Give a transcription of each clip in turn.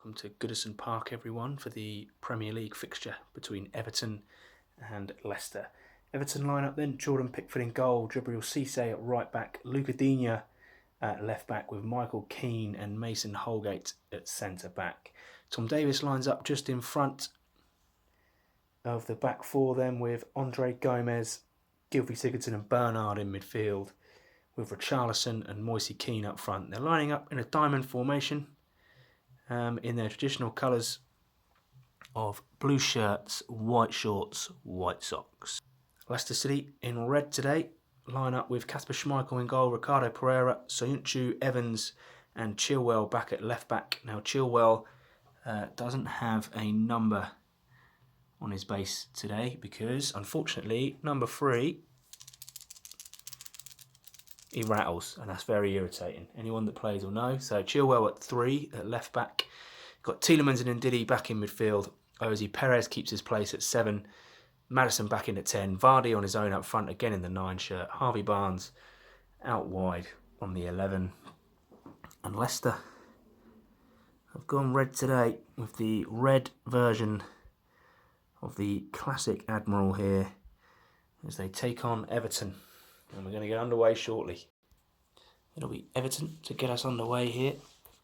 Welcome to Goodison Park, everyone, for the Premier League fixture between Everton and Leicester. Everton line up then: Jordan Pickford in goal, Djibril Cissé at right back, Luca Digne at left back with Michael Keane and Mason Holgate at centre back. Tom Davies lines up just in front of the back four then with Andre Gomez, Gylfi Sigurdsson and Bernard in midfield, with Richarlison and Moise Kean up front. They're lining up in a diamond formation in their traditional colours of blue shirts, white shorts, white socks. Leicester City in red today line up with Kasper Schmeichel in goal, Ricardo Pereira, Soyuncu, Evans and Chilwell back at left back. Now Chilwell doesn't have a number on his base today because, unfortunately, number 3, he rattles, and that's very irritating. Anyone that plays will know. So Chilwell at 3 at left back. Got Tielemans and Ndidi back in midfield. Ozzy Perez keeps his place at 7. Maddison back in at 10. Vardy on his own up front, again in the 9 shirt. Harvey Barnes out wide on the 11. And Leicester have gone red today with the red version of the classic Admiral here as they take on Everton. And we're going to get underway shortly. It'll be Everton to get us underway here,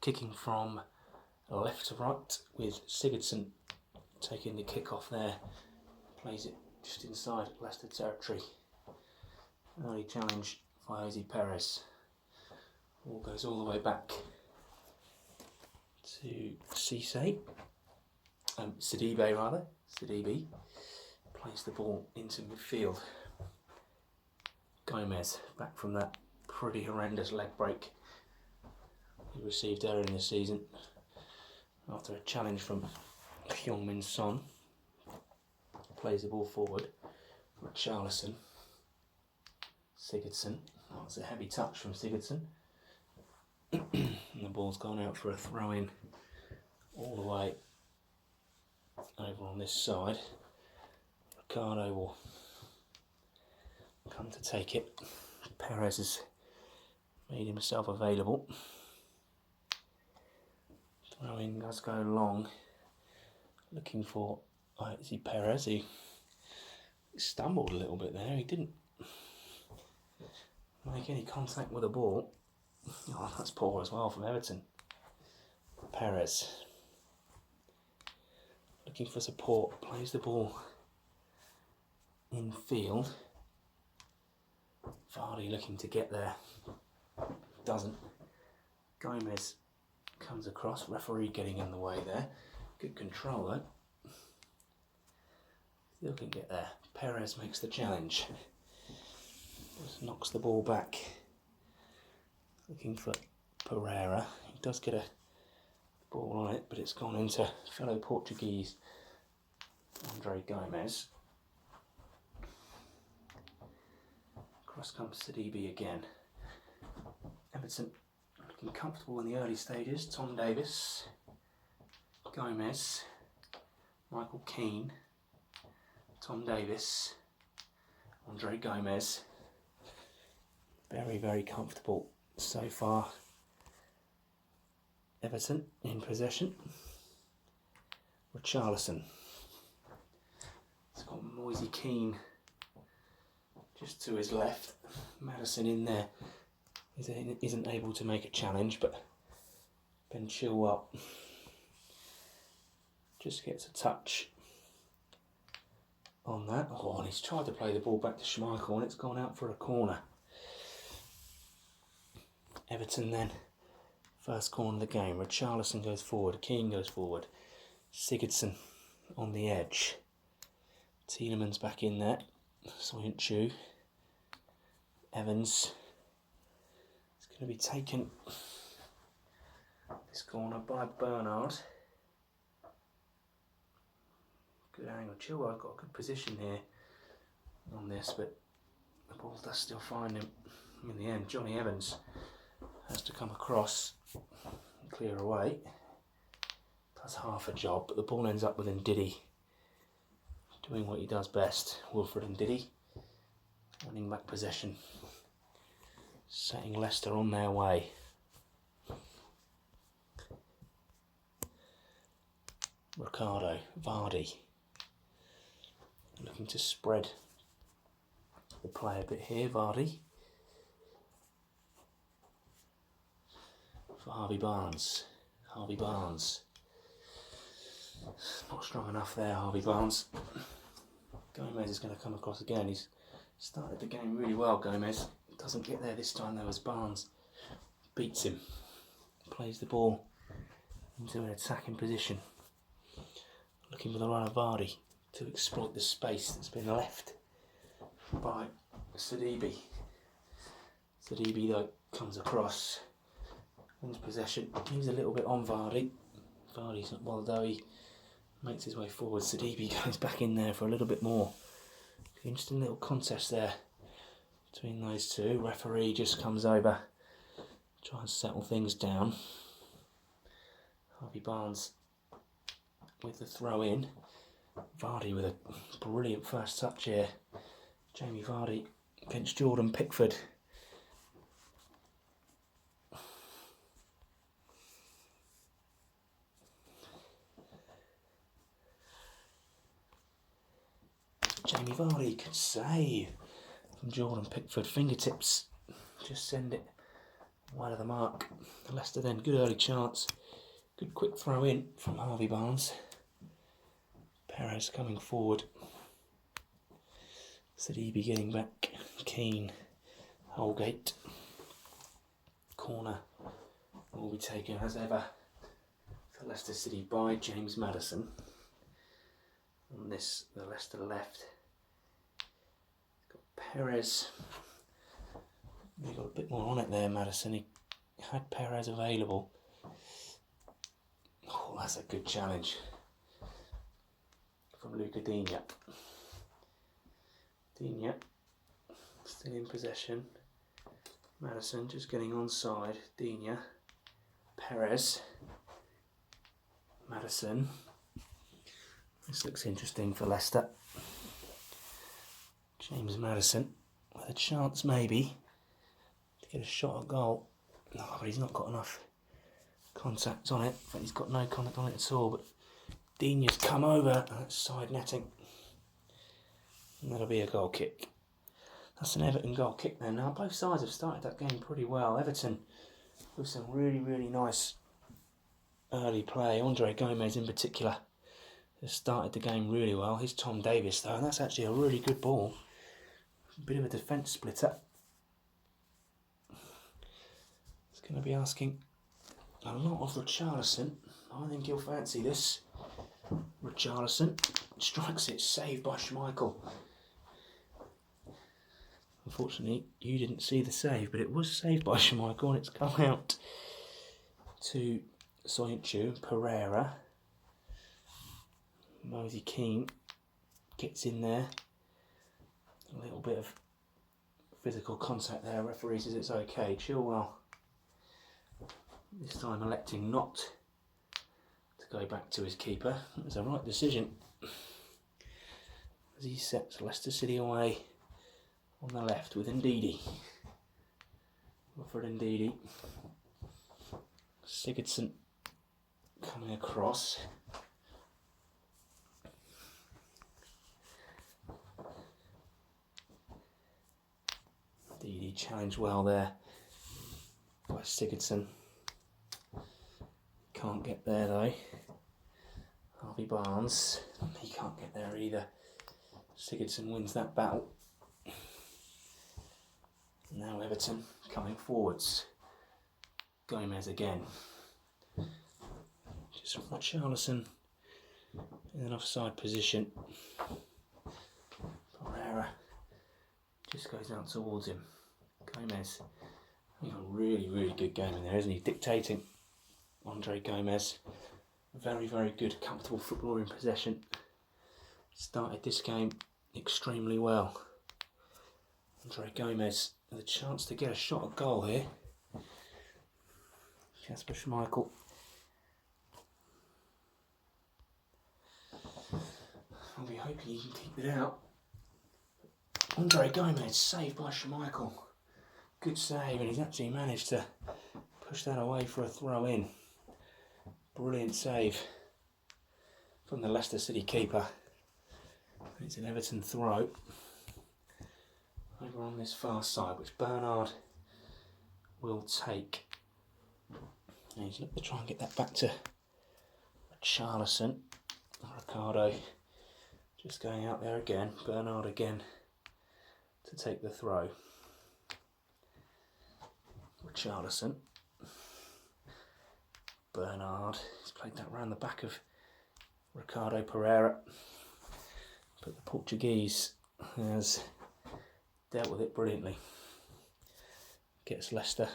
kicking from left to right with Sigurdsson taking the kick off there. Plays it just inside Leicester territory. Early challenge by Ozzy Perez. Ball goes all the way back to Cissé. Sidibe plays the ball into midfield. Gomez back from that pretty horrendous leg break he received earlier in the season after a challenge from Heung-min Son. Plays the ball forward. Richarlison. Sigurdsson. That was a heavy touch from Sigurdsson. And the ball's gone out for a throw-in all the way over on this side. Ricardo will come to take it. Perez has made himself available. Throw-in does go long. Looking for Ozzy Perez. He stumbled a little bit there. He didn't make any contact with the ball. Oh, that's poor as well from Everton. Perez looking for support. Plays the ball in field. Vardy looking to get there. Doesn't. Gomez comes across. Referee getting in the way there. Good control though. Still can get there. Perez makes the challenge. Just knocks the ball back. Looking for Pereira. He does get a ball on it, but it's gone into fellow Portuguese Andre Gomez. Cross comes Sidibe again. Everton looking comfortable in the early stages. Tom Davies, Gomez, Michael Keane, Tom Davies, Andre Gomez. Very, very comfortable so far. Everton in possession. Richarlison. It's got Moise Kean just to his left. Maddison in there isn't able to make a challenge, but Ben Chilwell just gets a touch on that. Oh, and he's tried to play the ball back to Schmeichel and it's gone out for a corner. Everton then, first corner of the game. Richarlison goes forward, Keane goes forward, Sigurdsson on the edge. Tielemans back in there, Soyuncu, Evans. It's going to be taken, this corner, by Bernard. Good angle. Chilwell's got a good position here on this, but the ball does still find him in the end. Johnny Evans has to come across and clear away. Does half a job, but the ball ends up with Ndidi doing what he does best. Wilfred Ndidi winning back possession, setting Leicester on their way. Vardy. Looking to spread the play a bit here, Vardy. For Harvey Barnes. Not strong enough there, Harvey Barnes. Gomez is going to come across again. He's started the game really well, Gomez. Doesn't get there this time though as Barnes beats him. Plays the ball into an attacking position. Looking for the run of Vardy to exploit the space that's been left by Sidibe. Sidibe though comes across, wins possession, leaves a little bit on Vardy. Vardy's not well though, he makes his way forward. Sidibe goes back in there for a little bit more. Interesting little contest there between those two. Referee just comes over, try and settle things down. Harvey Barnes with the throw in. Vardy with a brilliant first touch here. Jamie Vardy against Jordan Pickford. Jamie Vardy could save from Jordan Pickford. Fingertips just send it wide of the mark. Leicester then, good early chance. Good quick throw in from Harvey Barnes. Perez coming forward. Sidibe getting back. Keane. Holgate. Corner will be taken as ever for Leicester City by James Maddison. On this, the Leicester left. Got Perez. He got a bit more on it there, Maddison. He had Perez available. Oh, that's a good challenge from Luca Digne. Digne still in possession. Maddison just getting onside. Digne. Perez. Maddison. This looks interesting for Leicester. James Maddison with a chance maybe to get a shot at goal. No, but he's not got enough contact on it. In fact, he's got no contact on it at all. But Digne's come over and it's side netting. And that'll be a goal kick. That's an Everton goal kick then. Now both sides have started that game pretty well. Everton with some really, really nice early play. Andre Gomez in particular has started the game really well. Here's Tom Davies though, and that's actually a really good ball. A bit of a defence splitter. It's going to be asking a lot of Richarlison. I think he'll fancy this. Richarlison strikes it, saved by Schmeichel. Unfortunately, you didn't see the save, but it was saved by Schmeichel, and it's come out to Soyuncu, Pereira. Mosey Keane gets in there. A little bit of physical contact there. Referee says it's okay. Chilwell this time electing not to go back to his keeper. It was a right decision as he sets Leicester City away on the left with Ndidi. Wilfred Ndidi. Sigurdsson coming across. Ndidi challenged well there by Sigurdsson. Can't get there though. Harvey Barnes, he can't get there either. Sigurdsson wins that battle. Now Everton coming forwards. Gomez again. Just Richarlison in an offside position. Pereira just goes out towards him. Gomez having a really, really good game in there, isn't he? Dictating. Andre Gomez, very, very good, comfortable footballer in possession. Started this game extremely well. Andre Gomez with a chance to get a shot at goal here. Jasper Schmeichel. I'll be hoping he can keep it out. Andre Gomez saved by Schmeichel. Good save, and he's actually managed to push that away for a throw in. Brilliant save from the Leicester City keeper. It's an Everton throw over on this far side, which Bernard will take. And he's looking to try and get that back to Richarlison. Ricardo just going out there again. Bernard again to take the throw. Richarlison. Bernard. He's played that round the back of Ricardo Pereira. But the Portuguese has dealt with it brilliantly. Gets Leicester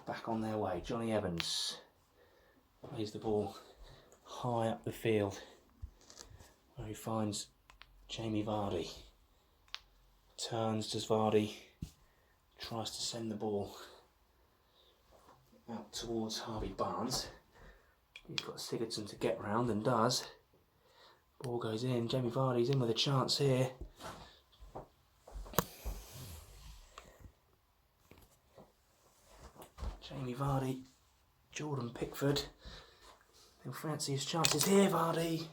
back on their way. Johnny Evans plays the ball high up the field where he finds Jamie Vardy. Turns to Vardy, tries to send the ball out towards Harvey Barnes. He's got Sigurdsson to get round and does. Ball goes in. Jamie Vardy's in with a chance here. Jamie Vardy, Jordan Pickford. He'll fancy his chances here, Vardy.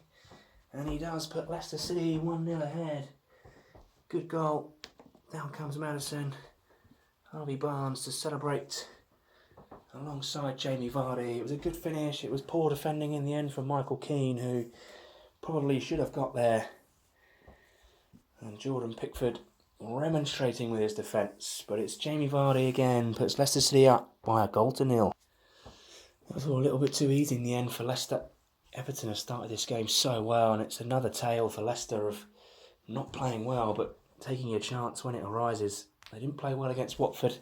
And he does put Leicester City 1-0 ahead. Good goal. Down comes Maddison. Harvey Barnes to celebrate alongside Jamie Vardy. It was a good finish. It was poor defending in the end from Michael Keane, who probably should have got there. And Jordan Pickford remonstrating with his defence. But it's Jamie Vardy again. Puts Leicester City up by 1-0. That was all a little bit too easy in the end for Leicester. Everton have started this game so well, and it's another tale for Leicester of not playing well, but taking a chance when it arises. They didn't play well against Watford.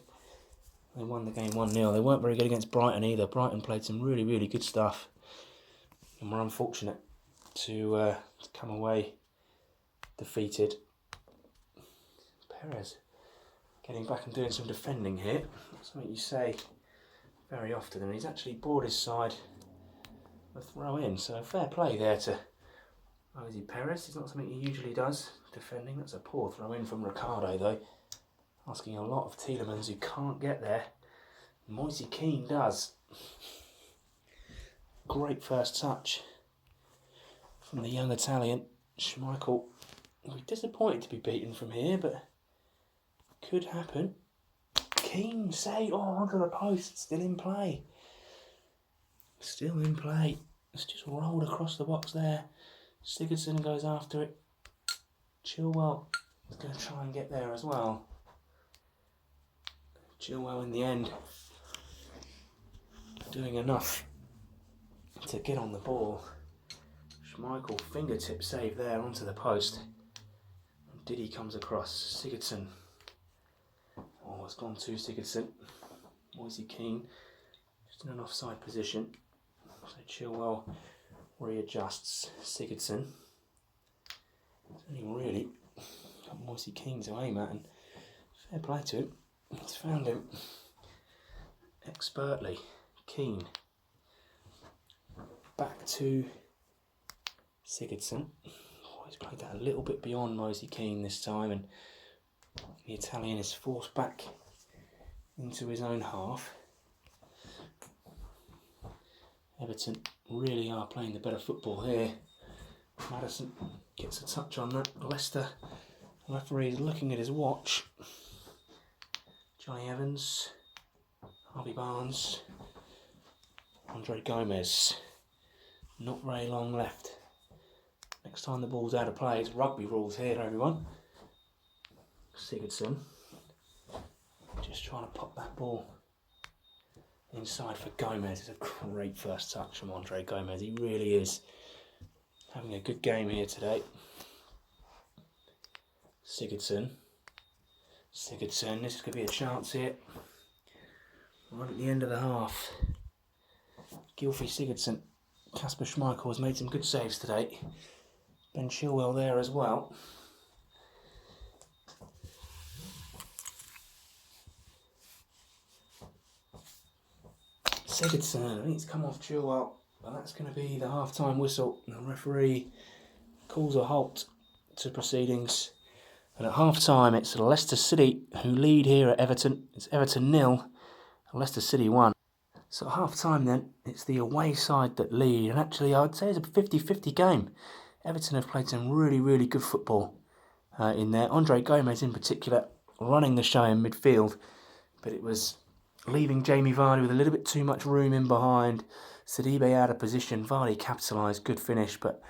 They won the game 1-0. They weren't very good against Brighton either. Brighton played some really, really good stuff. And were unfortunate to come away defeated. Perez getting back and doing some defending here. That's something you say very often, and he's actually brought his side a throw in. So fair play there to Jose Perez. It's not something he usually does, defending. That's a poor throw in from Ricardo though. Asking a lot of Tielemans, who can't get there. Moise Keane does. Great first touch from the young Italian. Schmeichel will be disappointed to be beaten from here, but could happen. Keane save, onto the post, still in play. Still in play. It's just rolled across the box there. Sigurdsson goes after it. Chilwell is going to try and get there as well. Chilwell in the end doing enough to get on the ball. Schmeichel fingertip save there onto the post. And Diddy comes across. Sigurdsson. Oh, it's gone to Sigurdsson. Moise Keane just in an offside position. So Chilwell readjusts Sigurdsson. It's only really got Moise Keane to aim at, and fair play to him. He's found him expertly. Keane. Back to Sigurdsson. Oh, he's played that a little bit beyond Moise Keane this time, and the Italian is forced back into his own half. Everton really are playing the better football here. Maddison gets a touch on that. Leicester, the referee is looking at his watch. Johnny Evans, Harvey Barnes, Andre Gomez. Not very long left. Next time the ball's out of play, it's rugby rules here, everyone. Sigurdsson just trying to pop that ball inside for Gomez. It's a great first touch from Andre Gomez. He really is having a good game here today. Sigurdsson, this is going to be a chance here. Right at the end of the half. Gylfi Sigurdsson. Kasper Schmeichel has made some good saves today. Ben Chilwell there as well. Sigurdsson, I think it's come off Chilwell, but that's going to be the half-time whistle. The referee calls a halt to proceedings. And at half-time, it's Leicester City who lead here at Everton. It's Everton 0, Leicester City 1. So at half-time then, it's the away side that lead, and actually I'd say it's a 50-50 game. Everton have played some really, really good football in there. Andre Gomez in particular running the show in midfield, but it was leaving Jamie Vardy with a little bit too much room in behind. Sidibe out of position, Vardy capitalised, good finish, but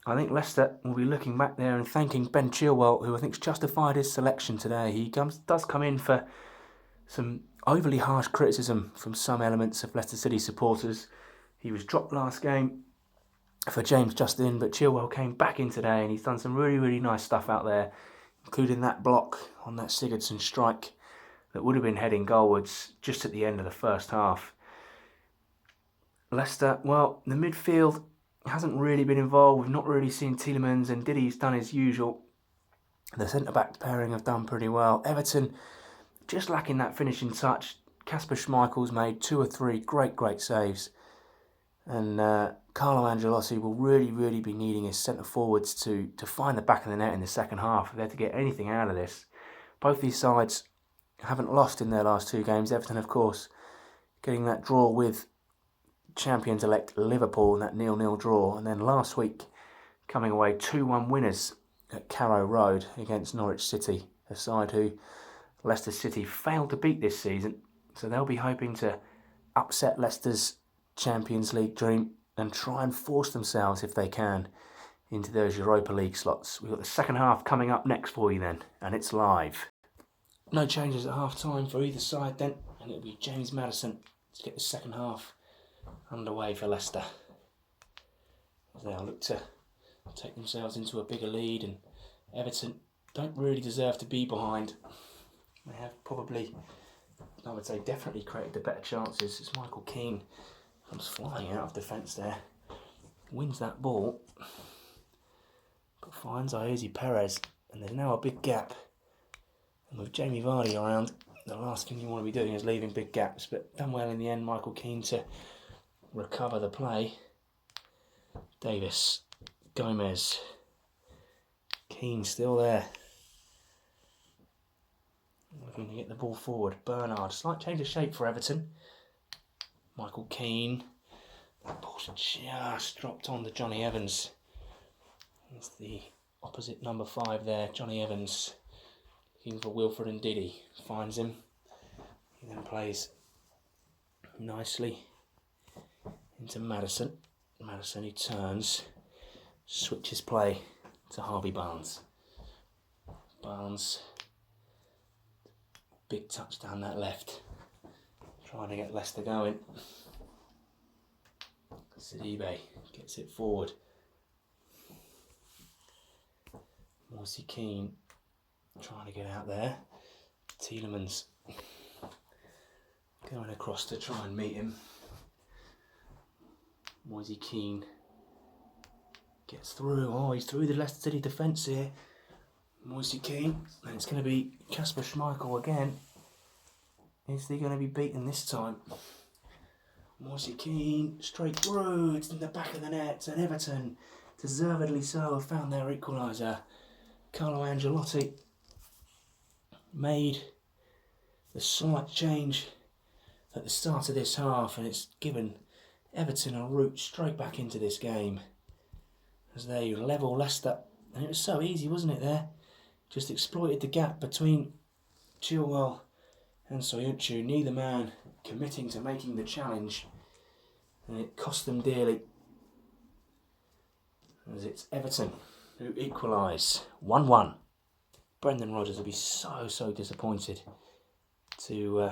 I think Leicester will be looking back there and thanking Ben Chilwell, who I think's justified his selection today. He does come in for some overly harsh criticism from some elements of Leicester City supporters. He was dropped last game for James Justin, but Chilwell came back in today and he's done some really, really nice stuff out there, including that block on that Sigurdsson strike that would have been heading goalwards just at the end of the first half. Leicester, well, the midfield hasn't really been involved. We've not really seen Tielemans, and Diddy's done his usual. The centre-back pairing have done pretty well. Everton just lacking that finishing touch. Kasper Schmeichel's made 2 or 3 great saves. And Carlo Ancelotti will really be needing his centre-forwards to find the back of the net in the second half if they're to get anything out of this. Both these sides haven't lost in their last 2 games. Everton, of course, getting that draw with champions-elect Liverpool in that 0-0 draw. And then last week, coming away 2-1 winners at Carrow Road against Norwich City, a side who Leicester City failed to beat this season. So they'll be hoping to upset Leicester's Champions League dream and try and force themselves, if they can, into those Europa League slots. We've got the second half coming up next for you then, and it's live. No changes at half-time for either side then, and it'll be James Maddison to get the second half underway for Leicester. They'll look to take themselves into a bigger lead, and Everton don't really deserve to be behind. They have probably, I would say, definitely created the better chances. It's Michael Keane comes flying out of defence there, wins that ball, but finds Ayoze Perez, and there's now a big gap. And with Jamie Vardy around, the last thing you want to be doing is leaving big gaps, but done well in the end. Michael Keane to recover the play. Davis, Gomez, Keane still there, looking to get the ball forward. Bernard, slight change of shape for Everton. Michael Keane, that ball's just dropped on to Johnny Evans. It's the opposite number 5 there, Johnny Evans, looking for Wilfred and Diddy, finds him. He then plays nicely into Maddison. Maddison, who turns, switches play to Harvey Barnes. Barnes, big touch down that left, trying to get Leicester going. Sidibe gets it forward. Moise Keane trying to get out there. Tielemans going across to try and meet him. Moise Keane gets through. Oh, he's through the Leicester City defence here. Moise Keane, and it's going to be Kasper Schmeichel again. Is he going to be beaten this time? Moise Keane straight through. It's in the back of the net, and Everton, deservedly so, have found their equaliser. Carlo Ancelotti made the slight change at the start of this half, and it's given Everton a route straight back into this game as they level Leicester. And it was so easy, wasn't it, there? Just exploited the gap between Chilwell and Soyuncu, neither man committing to making the challenge, and it cost them dearly, as it's Everton who equalise 1-1. Brendan Rodgers will be so disappointed to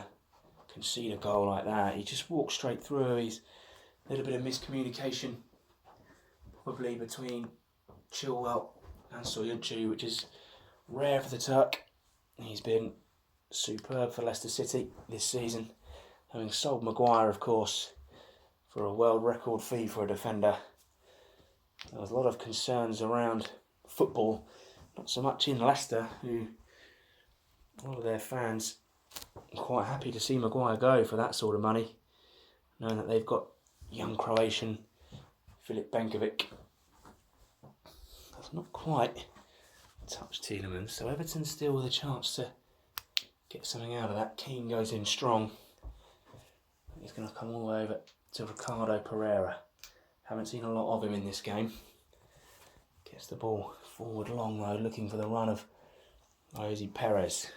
concede a goal like that. He just walked straight through. He's a little bit of miscommunication probably between Chilwell and Soyuncu, which is rare for the Turk. He's been superb for Leicester City this season, having sold Maguire, of course, for a world record fee for a defender. There was a lot of concerns around football, not so much in Leicester, who a lot of their fans are quite happy to see Maguire go for that sort of money, knowing that they've got young Croatian Filip Benkovic. That's not quite touched Tielemans, so Everton still with a chance to get something out of that. Keane goes in strong. He's going to come all the way over to Ricardo Pereira. Haven't seen a lot of him in this game. Gets the ball forward long though, looking for the run of Jose Perez.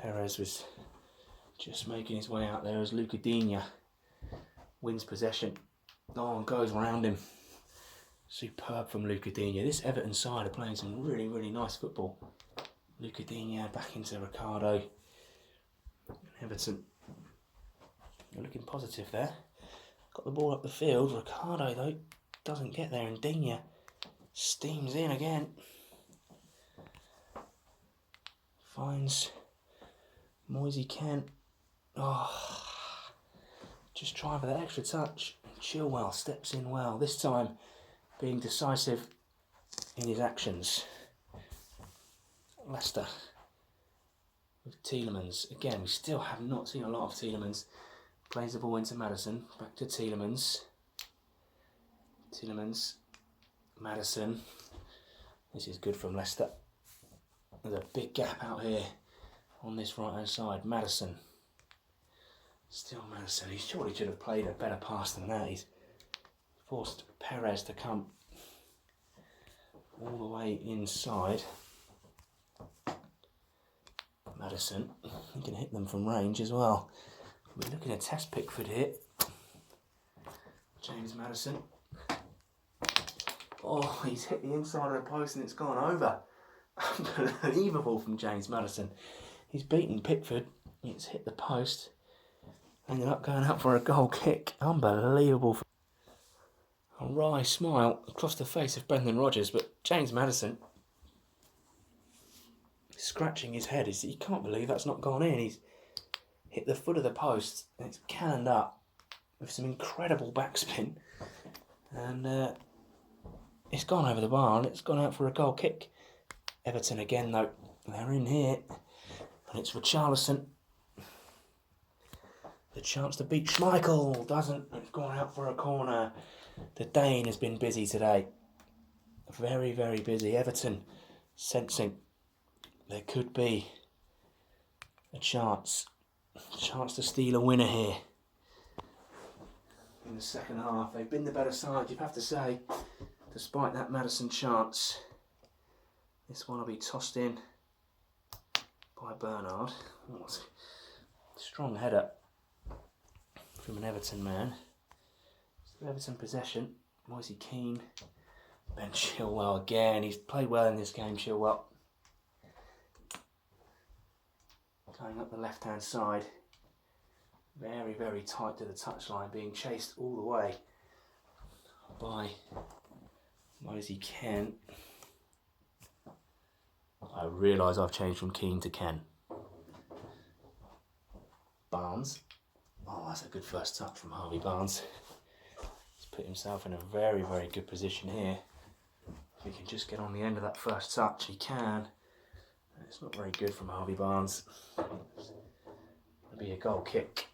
Perez was just making his way out there as Lucadinha wins possession. Oh, and goes round him. Superb from Lucadinha. This Everton side are playing some really, really nice football. Lucadinha back into Ricardo. Everton are looking positive there. Got the ball up the field. Ricardo though doesn't get there, and Digne steams in again. Finds Moise Kean. Oh, just trying for that extra touch. Chilwell steps in well, this time being decisive in his actions. Leicester with Tielemans. Again, we still have not seen a lot of Tielemans. Plays the ball into Maddison. Back to Tielemans. Tielemans. Maddison. This is good from Leicester. There's a big gap out here on this right hand side. Maddison. Still Maddison. He surely should have played a better pass than that. He's forced Perez to come all the way inside. Maddison. He can hit them from range as well. We're looking at test Pickford here. James Maddison. Oh, he's hit the inside of the post and it's gone over. Unbelievable from James Maddison. He's beaten Pickford. It's hit the post. Ended up going up for a goal kick. Unbelievable. A wry smile across the face of Brendan Rodgers, but James Maddison scratching his head. He can't believe that's not gone in. He's hit the foot of the post and it's cannoned up with some incredible backspin, and it's gone over the bar and it's gone out for a goal kick. Everton again though, they're in here, and it's Richarlison. The chance to beat Schmeichel doesn't. It's gone out for a corner. The Dane has been busy today. Very, very busy. Everton sensing there could be a chance to steal a winner here in the second half. They've been the better side, you'd have to say, despite that Maddison chance. This one will be tossed in by Bernard. Oh, strong header from an Everton man. Still Everton possession. Moise Kean. Ben Chilwell again. He's played well in this game, Chilwell. Going up the left hand side. Very, very tight to the touchline, being chased all the way by Moise Kean. I realise I've changed from Keane to Ken. Barnes. Oh, that's a good first touch from Harvey Barnes. He's put himself in a very, very good position here. If he can just get on the end of that first touch, he can. It's not very good from Harvey Barnes. It'll be a goal kick.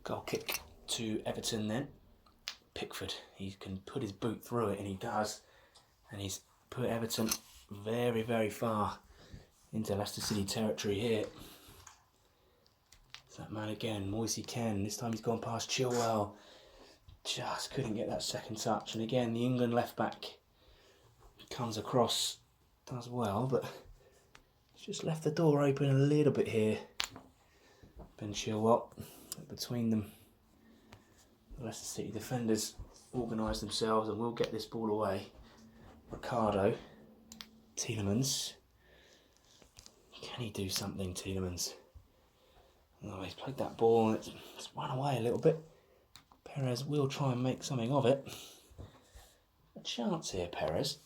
Goal kick to Everton then. Pickford, he can put his boot through it, and he does. And he's put Everton very, very far into Leicester City territory here. It's that man again, Moise Kean. This time he's gone past Chilwell. Just couldn't get that second touch. And again, the England left back comes across, does well, but he's just left the door open a little bit here. Ben Chilwell, between them, the Leicester City defenders organise themselves and will get this ball away. Ricardo, Tielemans. Can he do something, Tielemans? Oh, he's played that ball and it's run away a little bit. Perez will try and make something of it. A chance here, Perez.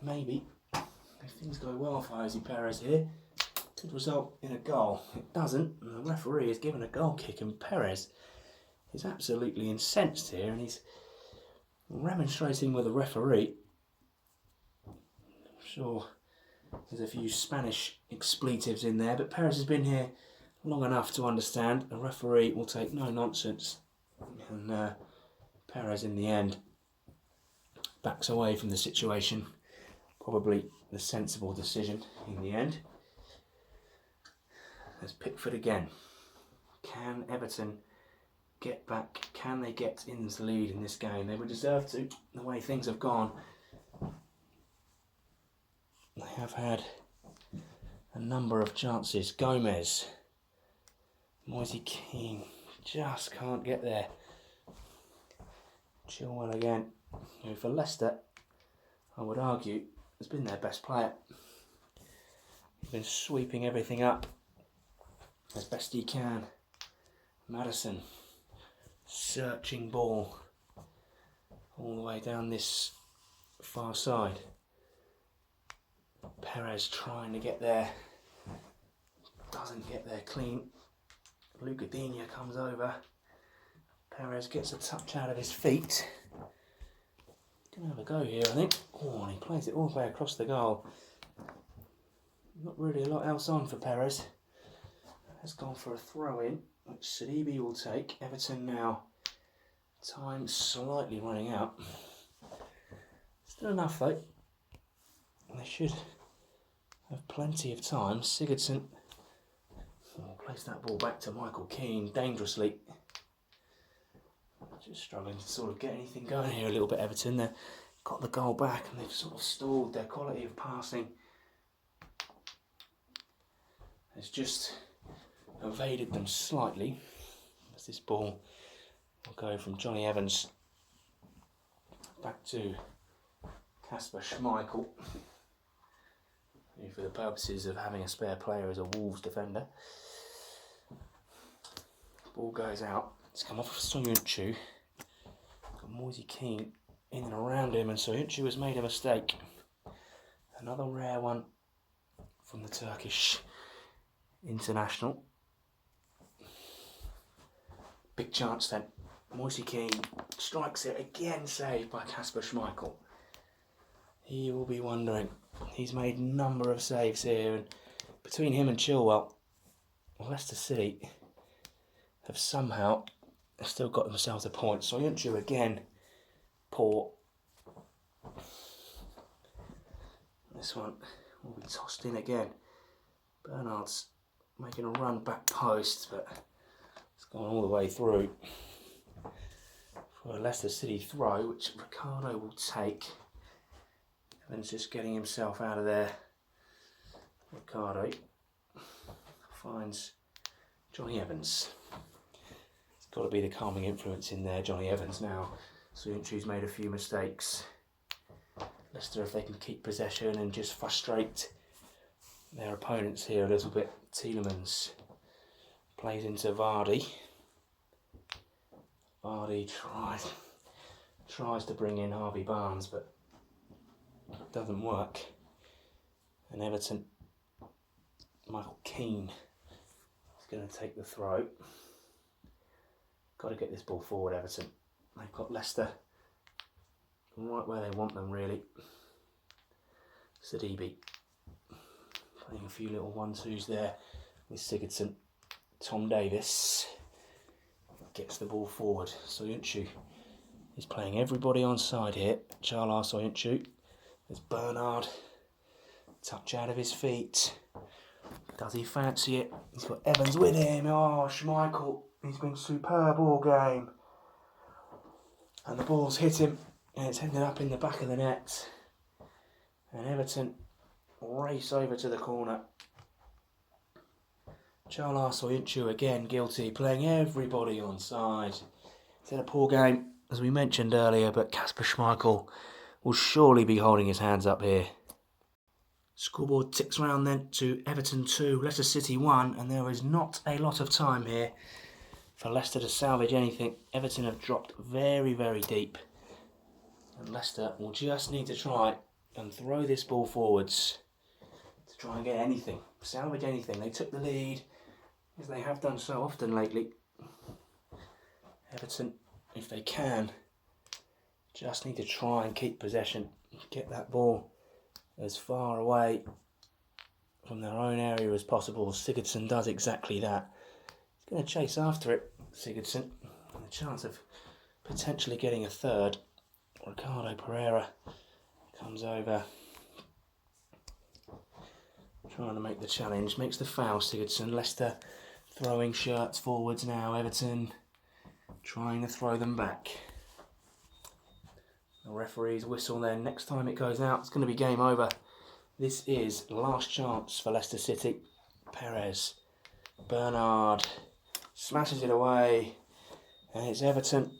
Maybe, if things go well for Jose Perez here, could result in a goal. It doesn't, and the referee has given a goal kick, and Perez is absolutely incensed here, and he's remonstrating with the referee. I'm sure there's a few Spanish expletives in there, but Perez has been here long enough to understand the referee will take no nonsense, and Perez in the end backs away from the situation. Probably the sensible decision in the end. There's Pickford again. Can Everton get back? Can they get into the lead in this game? They would deserve to, the way things have gone. They have had a number of chances. Gomez, Moise Kean, just can't get there. Chilwell again, who for Leicester, I would argue, has been their best player. He's been sweeping everything up as best he can. Maddison, searching ball all the way down this far side. Perez trying to get there, doesn't get there clean. Lucadinha comes over. Perez gets a touch out of his feet. Gonna have a go here, I think. Oh, and he plays it all the way across the goal. Not really a lot else on for Perez. Has gone for a throw-in, which Sidibe will take. Everton now, time slightly running out. Still enough though. They should have plenty of time. Sigurdsson will place that ball back to Michael Keane dangerously. Just struggling to sort of get anything going here a little bit, Everton. They've got the goal back and they've sort of stalled. Their quality of passing has just evaded them slightly. As this ball will go from Johnny Evans back to Kasper Schmeichel, who for the purposes of having a spare player is a Wolves defender. Ball goes out. It's come off of Soyuncu. Got Moise Kean in and around him, and Soyuncu has made a mistake. Another rare one from the Turkish international. Big chance then. Moise Kean strikes it again, saved by Kasper Schmeichel. He will be wondering. He's made a number of saves here, and between him and Chilwell, Leicester City have somehow still got themselves a point. Soyuncu again, poor. This one will be tossed in again. Bernard's making a run back post, but it's gone all the way through for a Leicester City throw, which Ricardo will take. Evans just getting himself out of there. Ricardo finds Johnny Evans. It's got to be the calming influence in there, Johnny Evans now. Soyuncu's made a few mistakes. Leicester, if they can keep possession and just frustrate their opponents here a little bit. Tielemans plays into Vardy. Vardy tries to bring in Harvey Barnes, but it doesn't work. And Everton, Michael Keane is going to take the throw. Got to get this ball forward, Everton. They've got Leicester right where they want them, really. Sidibe playing a few little 1-2s there with Sigurdsson. Tom Davis gets the ball forward. Soyuncu is playing everybody on side here. Charles Soyuncu. There's Bernard. Touch out of his feet. Does he fancy it? He's got Evans with him. Oh, Schmeichel. He's been superb all game. And the ball's hit him. And it's ended up in the back of the net. And Everton race over to the corner. Charles Soyuncu again guilty, playing everybody on side. It's had a poor game, as we mentioned earlier, but Kasper Schmeichel will surely be holding his hands up here. Scoreboard ticks round then to Everton 2, Leicester City 1, and there is not a lot of time here for Leicester to salvage anything. Everton have dropped very, very deep. And Leicester will just need to try and throw this ball forwards to try and get anything, salvage anything. They took the lead, as they have done so often lately. Everton, if they can, just need to try and keep possession, get that ball as far away from their own area as possible. Sigurdsson does exactly that. He's going to chase after it, Sigurdsson, and a chance of potentially getting a third. Ricardo Pereira comes over, trying to make the challenge, makes the foul, Sigurdsson. Leicester throwing shirts forwards now. Everton trying to throw them back. The referee's whistle then. Next time it goes out, it's going to be game over. This is last chance for Leicester City. Perez, Bernard smashes it away, and it's Everton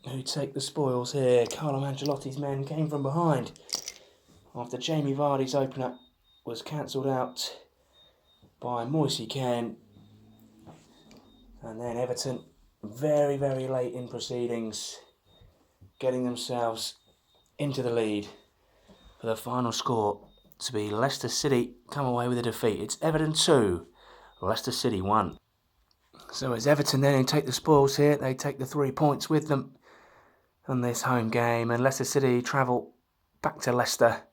who take the spoils here. Carlo Ancelotti's men came from behind after Jamie Vardy's opener was cancelled out by Moise Kean. And then Everton, very, very late in proceedings, getting themselves into the lead for the final score to be Leicester City come away with a defeat. It's Everton 2, Leicester City 1. So it's Everton then who take the spoils here. They take the 3 points with them on this home game, and Leicester City travel back to Leicester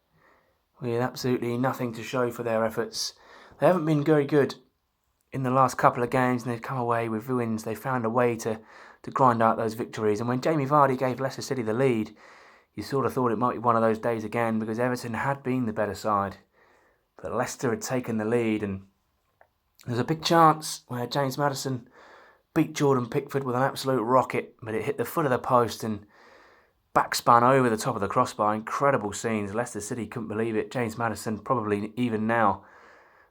with absolutely nothing to show for their efforts. They haven't been very good in the last couple of games, and they've come away with wins. They found a way to grind out those victories. And when Jamie Vardy gave Leicester City the lead, you sort of thought it might be one of those days again, because Everton had been the better side. But Leicester had taken the lead, and there's a big chance where James Maddison beat Jordan Pickford with an absolute rocket, but it hit the foot of the post and backspun over the top of the crossbar. Incredible scenes. Leicester City couldn't believe it. James Maddison, probably even now,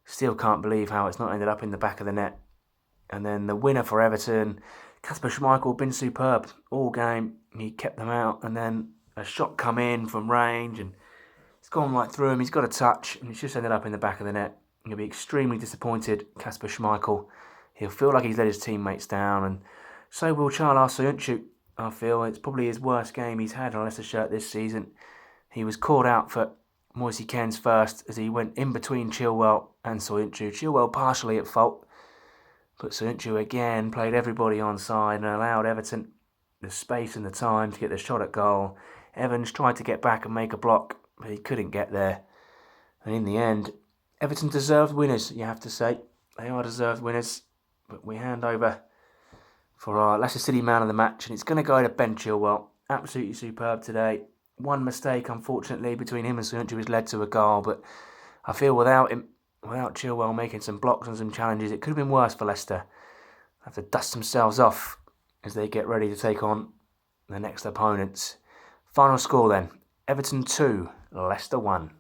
still can't believe how it's not ended up in the back of the net. And then the winner for Everton, Kasper Schmeichel, been superb all game. He kept them out, and then a shot come in from range, and it's gone right through him. He's got a touch, and it's just ended up in the back of the net. He'll be extremely disappointed, Kasper Schmeichel. He'll feel like he's let his teammates down, and so will Çağlar Söyüncü. I feel it's probably his worst game he's had on a Leicester shirt this season. He was called out for Moise Kean's first as he went in between Chilwell and Söyüncü. Chilwell partially at fault, but Söyüncü again played everybody on side and allowed Everton the space and the time to get the shot at goal. Evans tried to get back and make a block, but he couldn't get there. And in the end, Everton deserved winners, you have to say. They are deserved winners, but we hand over for our Leicester City man of the match, and it's going to go to Ben Chilwell. Absolutely superb today. One mistake, unfortunately, between him and Söyüncü has led to a goal, but I feel without Chilwell making some blocks and some challenges, it could have been worse for Leicester. They have to dust themselves off as they get ready to take on the next opponents. Final score then, Everton 2, Leicester 1.